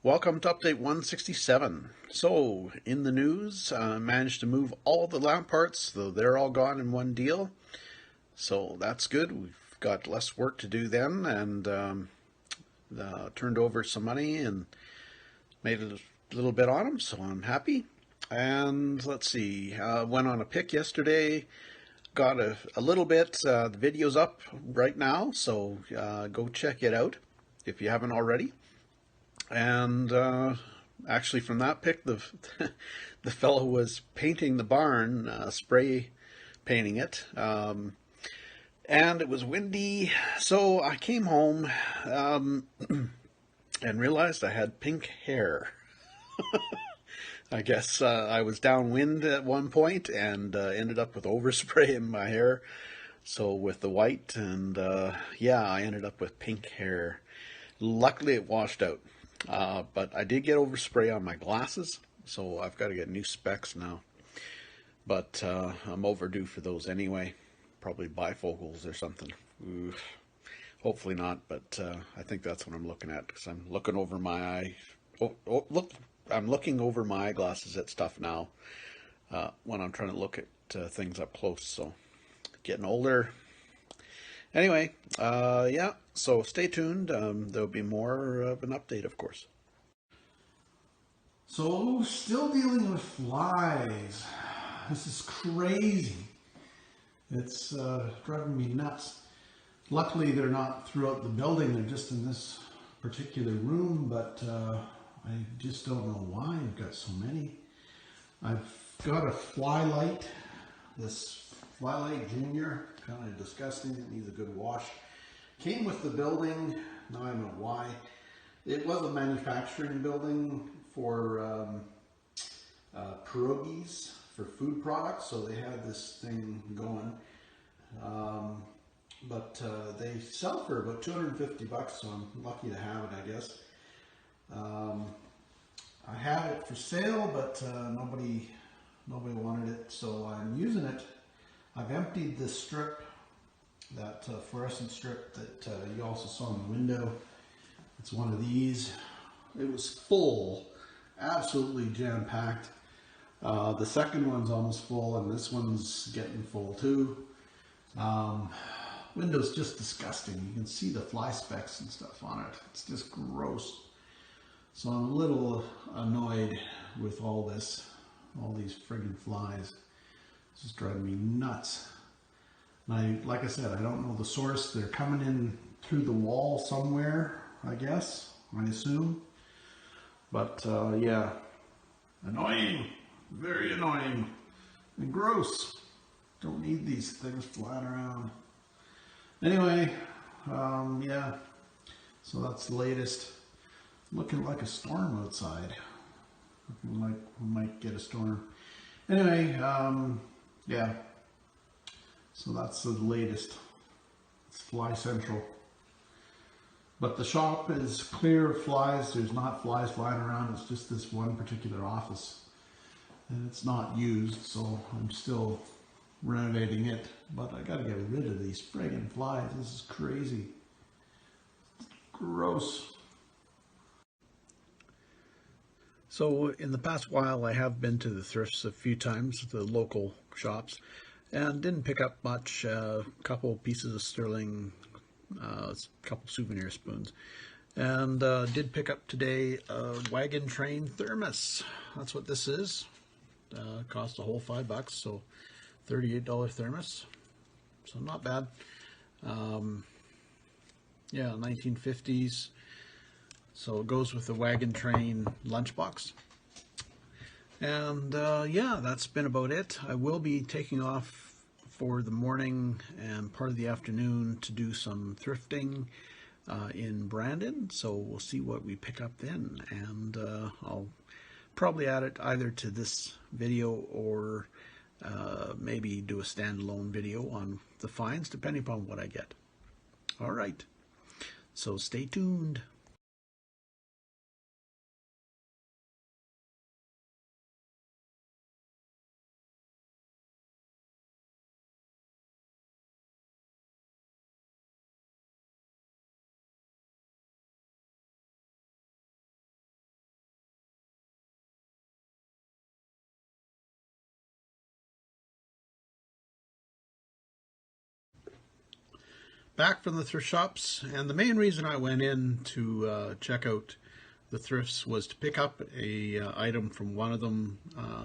Welcome to update 167. So, in the news, managed to move all the lamp parts, though they're all gone in one deal. So that's good. We've got less work to do then, and turned over some money and made a little bit on them, so I'm happy. And let's see, went on a pick yesterday, got a little bit. The video's up right now, so go check it out if you haven't already. And actually, from that pic, the the fellow was painting the barn, spray painting it, and it was windy. So I came home and realized I had pink hair. I guess I was downwind at one point and ended up with overspray in my hair. So with the white and yeah, I ended up with pink hair. Luckily, it washed out. But I did get overspray on my glasses, so I've got to get new specs now. But I'm overdue for those anyway. Probably bifocals or something. Oof. Hopefully not, but I think that's what I'm looking at because I'm looking over my eye. Look, I'm looking over my eyeglasses at stuff now when I'm trying to look at things up close. So getting older. Anyway, yeah, so stay tuned. There'll be more of an update, of course. So, still dealing with flies. This is crazy. It's driving me nuts. Luckily, they're not throughout the building, they're just in this particular room, but I just don't know why I've got so many. I've got a fly light, this fly light junior, kind of disgusting, it needs a good wash. Came with the building, now I know why. It was a manufacturing building for pierogies, for food products, so they had this thing going. But they sell for about 250 bucks, so I'm lucky to have it, I guess. I had it for sale, but nobody wanted it, so I'm using it. I've emptied this strip, that fluorescent strip that you also saw in the window. It's one of these. It was full, absolutely jam-packed. The second one's almost full, and this one's getting full too. Window's just disgusting. You can see the fly specks and stuff on it. It's just gross. So I'm a little annoyed with all this, all these friggin' flies. It's just driving me nuts. And like I said, I don't know the source. They're coming in through the wall somewhere, I guess, I assume. But yeah, annoying, very annoying, and gross. Don't need these things flying around. Anyway, yeah, so that's the latest. Looking like a storm outside. Looking like we might get a storm. Anyway, yeah, so that's the latest. It's Fly Central. But the shop is clear of flies. There's not flies flying around. It's just this one particular office. And it's not used, so I'm still renovating it. But I gotta get rid of these friggin' flies. This is crazy. Gross. So in the past while, I have been to the thrifts a few times, the local shops, and didn't pick up much. A couple pieces of sterling, a couple souvenir spoons, and did pick up today a wagon train thermos. That's what this is. Cost a whole $5, so $38 thermos. So not bad. Yeah, 1950s. So it goes with the wagon train lunchbox. And yeah, that's been about it. I will be taking off for the morning and part of the afternoon to do some thrifting in Brandon. So we'll see what we pick up then. And I'll probably add it either to this video or maybe do a standalone video on the finds, depending upon what I get. All right. So stay tuned. back from the thrift shops, and the main reason I went in to check out the thrifts was to pick up a item from one of them,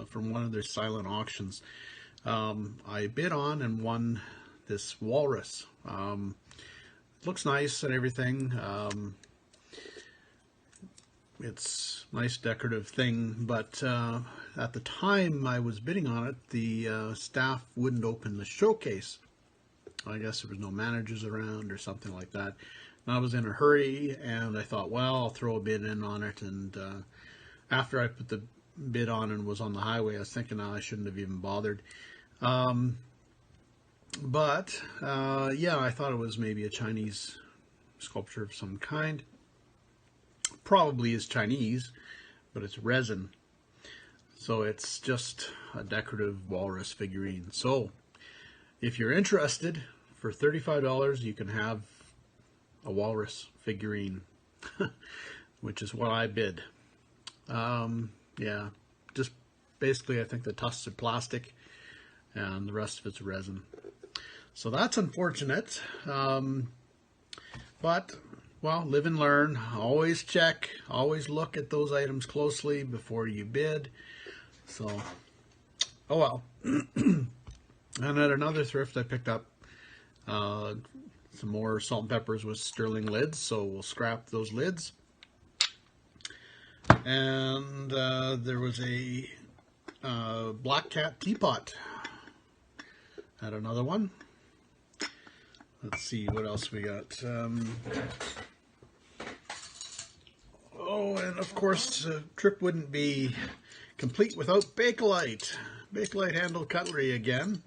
from one of their silent auctions. I bid on and won this walrus. It looks nice and everything. It's a nice decorative thing, but at the time I was bidding on it, the staff wouldn't open the showcase. I guess there was no managers around or something like that. And I was in a hurry, and I thought, well, I'll throw a bid in on it. And after I put the bid on and was on the highway, I was thinking, I shouldn't have even bothered. Yeah, I thought it was maybe a Chinese sculpture of some kind. Probably is Chinese, but it's resin. So it's just a decorative walrus figurine. So if you're interested, for $35 you can have a walrus figurine, which is what I bid. Yeah, just basically I think the tusks are plastic and the rest of it's resin. So that's unfortunate, but well, live and learn. Always check, always look at those items closely before you bid. So, oh well. And at another thrift I picked up some more salt and peppers with sterling lids, so we'll scrap those lids. And there was a black cat teapot at another one. Let's see what else we got. Oh, and of course, the trip wouldn't be complete without Bakelite. Bakelite handled cutlery again.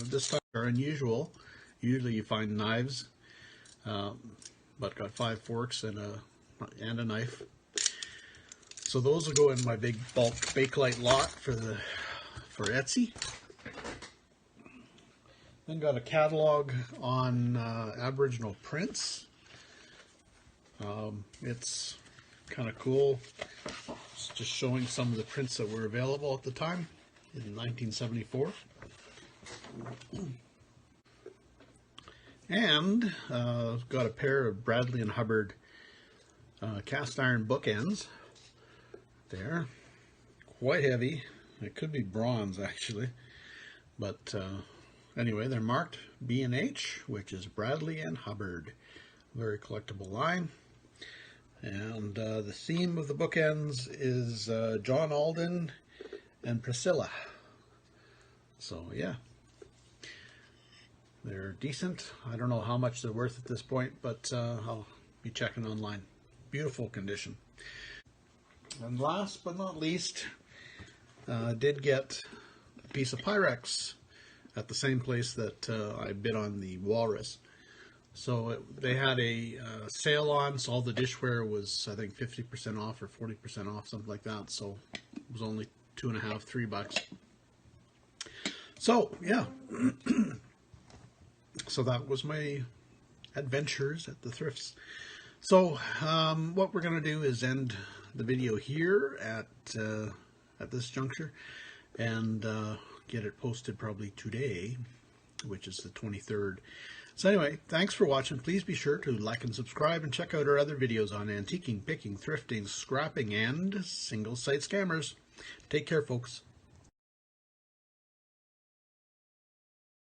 This time are unusual. Usually you find knives, but got 5 forks and a knife. So those will go in my big bulk Bakelite lot for Etsy. Then got a catalog on Aboriginal prints. It's kind of cool. It's just showing some of the prints that were available at the time in 1974. And got a pair of Bradley and Hubbard cast iron bookends. There, quite heavy. It could be bronze actually, but anyway, they're marked B&H, which is Bradley and Hubbard. Very collectible line. And the theme of the bookends is John Alden and Priscilla. So yeah, they're decent. I don't know how much they're worth at this point, but I'll be checking online. Beautiful condition. And last but not least, did get a piece of Pyrex at the same place that I bid on the walrus. So they had a sale on, so all the dishware was, I think, 50% off or 40% off, something like that. So it was only $2.50, $3. So yeah, so that was my adventures at the thrifts. So what we're gonna do is end the video here at this juncture, and get it posted probably today, which is the 23rd. So anyway, thanks for watching. Please be sure to like and subscribe, and check out our other videos on antiquing, picking, thrifting, scrapping, and single site scammers. Take care, folks.